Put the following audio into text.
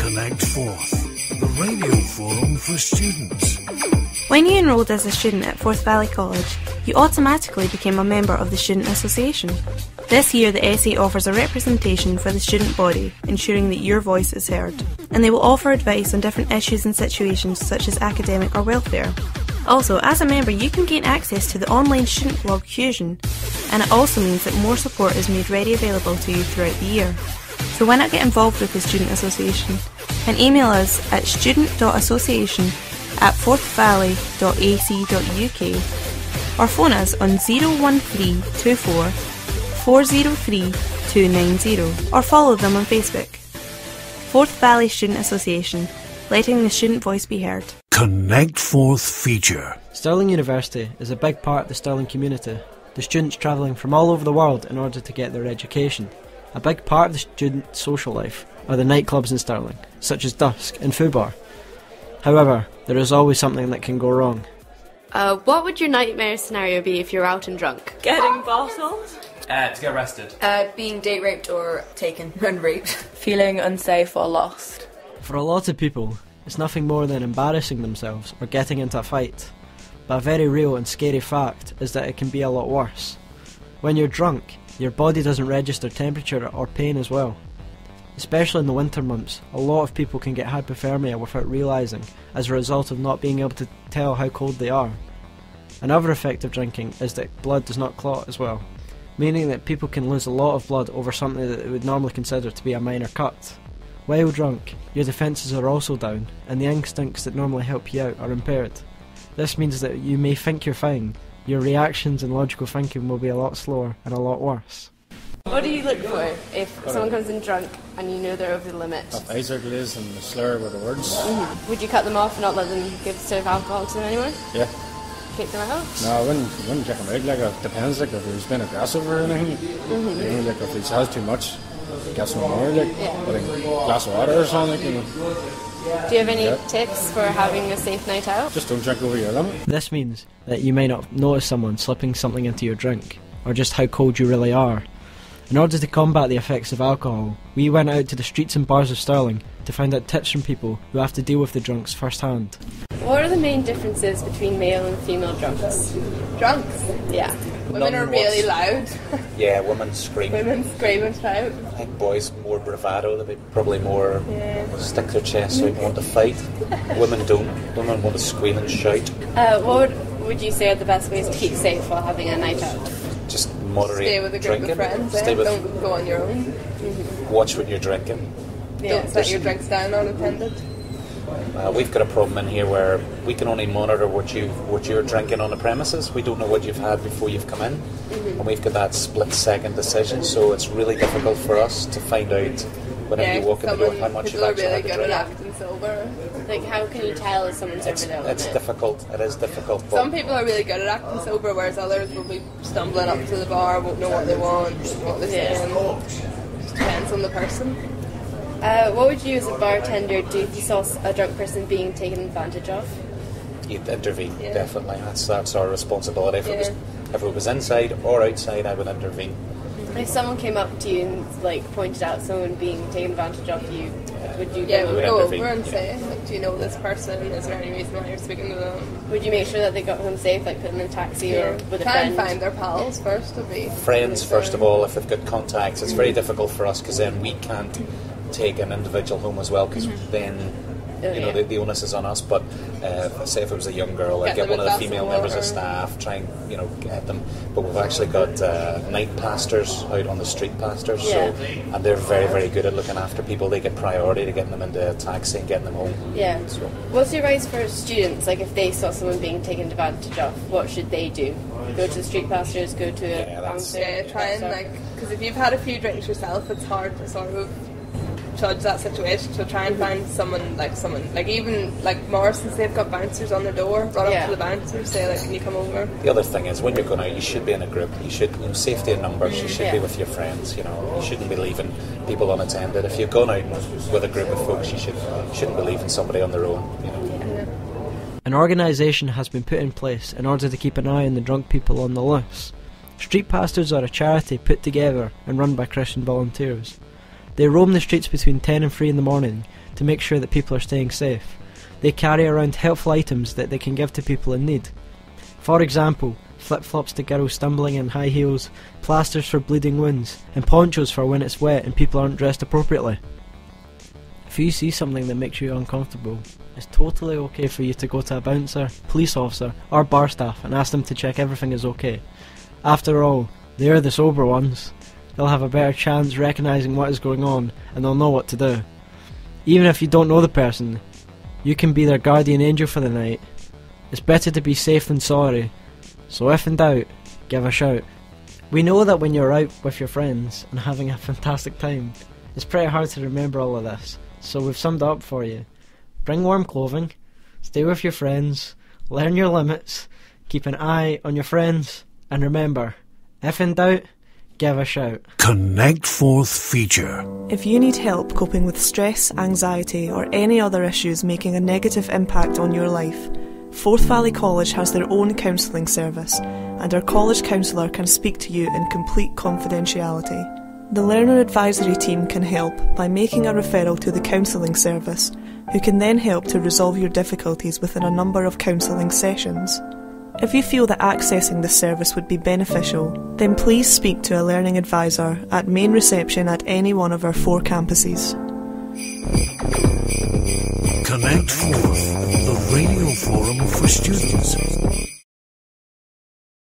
Connect Forth, the radio forum for students. When you enrolled as a student at Forth Valley College, you automatically became a member of the Student Association. This year the SA offers a representation for the student body, ensuring that your voice is heard. And they will offer advice on different issues and situations such as academic or welfare. Also, as a member you can gain access to the online student blog Fusion, and it also means that more support is made ready available to you throughout the year. So why not get involved with the Student Association and email us at student.association@forthvalley.ac.uk or phone us on 01324 403 290 or follow them on Facebook. Forth Valley Student Association, letting the student voice be heard. Connect Forth feature. Stirling University is a big part of the Stirling community, the students travelling from all over the world in order to get their education. A big part of the student social life are the nightclubs in Stirling, such as Dusk and Fubar. However, there is always something that can go wrong. What would your nightmare scenario be if you're out and drunk? Getting bottled. To get arrested. Being date raped or taken and raped. Feeling unsafe or lost. For a lot of people, it's nothing more than embarrassing themselves or getting into a fight. But a very real and scary fact is that it can be a lot worse. When you're drunk, your body doesn't register temperature or pain as well. Especially in the winter months, a lot of people can get hypothermia without realising, as a result of not being able to tell how cold they are. Another effect of drinking is that blood does not clot as well, meaning that people can lose a lot of blood over something that they would normally consider to be a minor cut. While drunk, your defences are also down, and the instincts that normally help you out are impaired. This means that you may think you're fine, your reactions and logical thinking will be a lot slower and a lot worse. What do you look for if someone comes in drunk and you know they're over the limit? Eye circle is and the slur with the words. Mm-hmm. Would you cut them off and not let them give serve alcohol to them anymore? Yeah. Kick them out? No, I wouldn't kick him out. Like, it depends, like, if he's been aggressive or anything. Mm-hmm. You know, like, if he has too much, he gets no more, like, but a glass of water or something, you know. Do you have any tips for having a safe night out? Just don't drink over your limit. This means that you may not notice someone slipping something into your drink, or just how cold you really are. In order to combat the effects of alcohol, we went out to the streets and bars of Stirling to find out tips from people who have to deal with the drunks firsthand. What are the main differences between male and female drunks? Drunks? Yeah. Women are really loud. Yeah, women scream. Women scream and shout. I think boys more bravado, they'd be probably more stick their chest out and want to fight. Women don't. Women want to scream and shout. What would you say are the best ways to keep safe while having a night out? Just moderate Stay with a group drinking. of friends, don't go on your own. Mm-hmm. Watch what you're drinking. Yeah, don't set your drinks down unattended. We've got a problem in here where we can only monitor what you're drinking on the premises. We don't know what you've had before you've come in, and we've got that split-second decision. So it's really difficult for us to find out whenever you walk in the door how much you've actually had to drink. People are really good at acting sober. Like, how can you tell if someone's over the limit? It's difficult. It is difficult. Some people are really good at acting sober, whereas others will be stumbling up to the bar, won't know what they want, what they're saying. It just depends on the person. What would you as a bartender do if you saw a drunk person being taken advantage of? You'd intervene, definitely. That's our responsibility. If it was inside or outside, I would intervene. If someone came up to you and pointed out someone being taken advantage of you, would you we would go over and say, do you know this person? Is there any reason why you're speaking to them? Would you make sure that they got home safe, like put them in a taxi or with a friend? Try and find their pals first. Friends, first of all, if they've got contacts. It's very difficult for us because then we can't take an individual home as well because then the onus is on us. But say if it was a young girl, I'd get one of the female members of staff, try and get them. But we've actually got night pastors out on the street pastors, and they're very, very good at looking after people. They get priority to getting them into a taxi and getting them home. Yeah. So. What's your advice for students? Like if they saw someone being taken advantage of, what should they do? Go to the street pastors, go to a bouncer? Try and because if you've had a few drinks yourself, it's hard to sort of judge that situation, so try and find someone even Morrison's, they've got bouncers on their door. Run up to the bouncer, say can you come over. The other thing is when you're going out, you should be in a group. You should safety in numbers. You should be with your friends. You shouldn't be leaving people unattended. If you've gone out with a group of folks, you shouldn't be leaving somebody on their own. An organisation has been put in place in order to keep an eye on the drunk people on the loose. Street pastors are a charity put together and run by Christian volunteers. They roam the streets between 10 and 3 in the morning to make sure that people are staying safe. They carry around helpful items that they can give to people in need. For example, flip-flops to girls stumbling in high heels, plasters for bleeding wounds, and ponchos for when it's wet and people aren't dressed appropriately. If you see something that makes you uncomfortable, it's totally okay for you to go to a bouncer, police officer, or bar staff and ask them to check everything is okay. After all, they're the sober ones. They'll have a better chance recognising what is going on, and they'll know what to do. Even if you don't know the person, you can be their guardian angel for the night. It's better to be safe than sorry, so if in doubt, give a shout. We know that when you're out with your friends and having a fantastic time, it's pretty hard to remember all of this, so we've summed it up for you. Bring warm clothing, stay with your friends, learn your limits, keep an eye on your friends, and remember, if in doubt, give a shout. Connect Forth feature. If you need help coping with stress, anxiety, or any other issues making a negative impact on your life, Forth Valley College has their own counselling service, and our college counsellor can speak to you in complete confidentiality. The Learner Advisory Team can help by making a referral to the counselling service, who can then help to resolve your difficulties within a number of counselling sessions. If you feel that accessing this service would be beneficial, then please speak to a learning advisor at main reception at any one of our 4 campuses. Connect Forth, the radio forum for students.